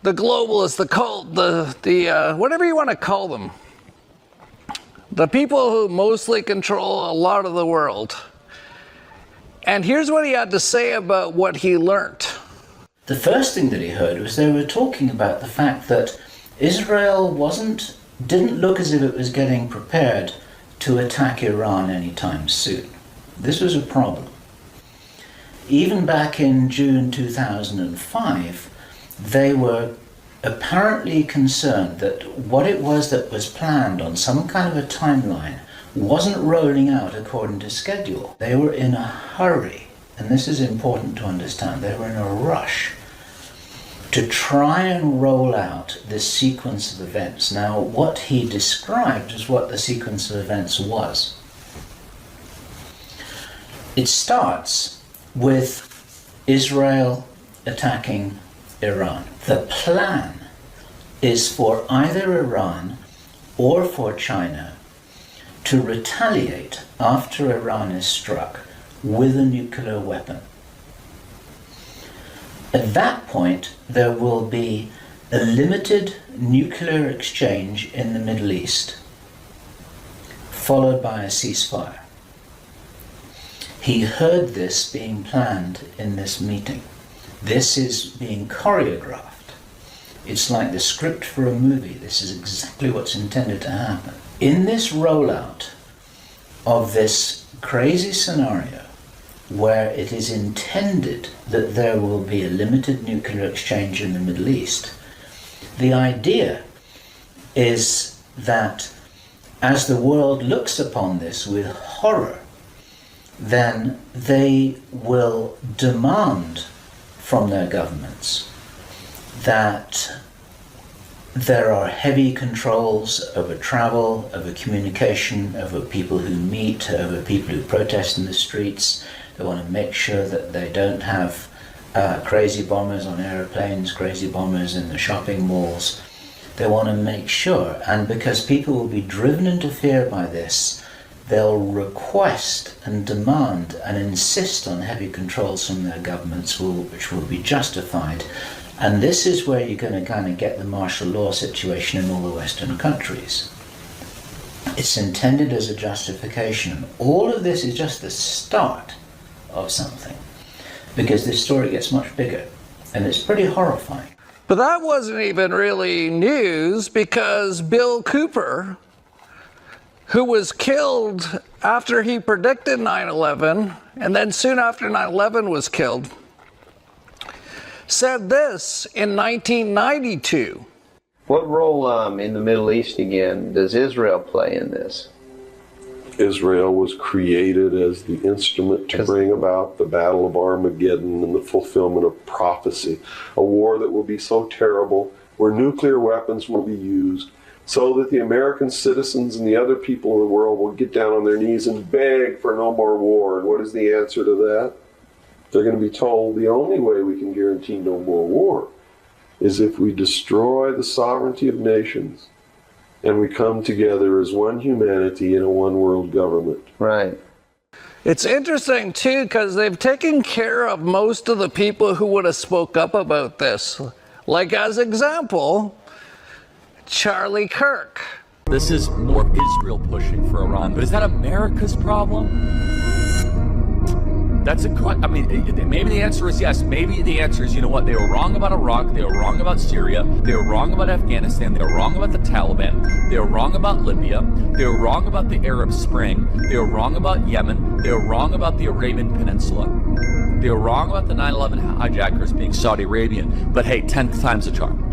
the globalists, the cult, the whatever you want to call them, the people who mostly control a lot of the world. And here's what he had to say about what he learned. The first thing that he heard was they were talking about the fact that Israel didn't look as if it was getting prepared to attack Iran anytime soon. This was a problem. Even back in June 2005, they were apparently concerned that what it was that was planned on some kind of a timeline wasn't rolling out according to schedule. They were in a hurry, and this is important to understand. They were in a rush to try and roll out this sequence of events. Now, what he described is what the sequence of events was. It starts with Israel attacking Iran. The plan is for either Iran or for China to retaliate after Iran is struck with a nuclear weapon. At that point, there will be a limited nuclear exchange in the Middle East, followed by a ceasefire. He heard this being planned in this meeting. This is being choreographed. It's like the script for a movie. This is exactly what's intended to happen. In this rollout of this crazy scenario, where it is intended that there will be a limited nuclear exchange in the Middle East, the idea is that as the world looks upon this with horror, then they will demand from their governments that there are heavy controls over travel, over communication, over people who meet, over people who protest in the streets. They want to make sure that they don't have crazy bombers on airplanes, crazy bombers in the shopping malls. They want to make sure, and because people will be driven into fear by this, they'll request and demand and insist on heavy controls from their governments, which will be justified. And this is where you're going to kind of get the martial law situation in all the Western countries. It's intended as a justification. All of this is just the start of something, because this story gets much bigger, and it's pretty horrifying. But that wasn't even really news, because Bill Cooper, who was killed after he predicted 9/11, and then soon after 9/11 was killed, said this in 1992. What role in the Middle East again does Israel play in this? Israel was created as the instrument to bring about the Battle of Armageddon and the fulfillment of prophecy, a war that will be so terrible, where nuclear weapons will be used, so that the American citizens and the other people in the world will get down on their knees and beg for no more war. And what is the answer to that? They're going to be told the only way we can guarantee no more war is if we destroy the sovereignty of nations and we come together as one humanity in a one world government. Right. It's interesting, too, because they've taken care of most of the people who would have spoke up about this. Like, as example, Charlie Kirk. This is more Israel pushing for Iran, but is that America's problem? That's a question. I mean, maybe the answer is yes. Maybe the answer is, you know what, they were wrong about Iraq, they were wrong about Syria, they were wrong about Afghanistan, they were wrong about the Taliban, they were wrong about Libya, they were wrong about the Arab Spring, they were wrong about Yemen, they were wrong about the Arabian Peninsula, they were wrong about the 9/11 hijackers being Saudi Arabian, but hey, 10 times the charm.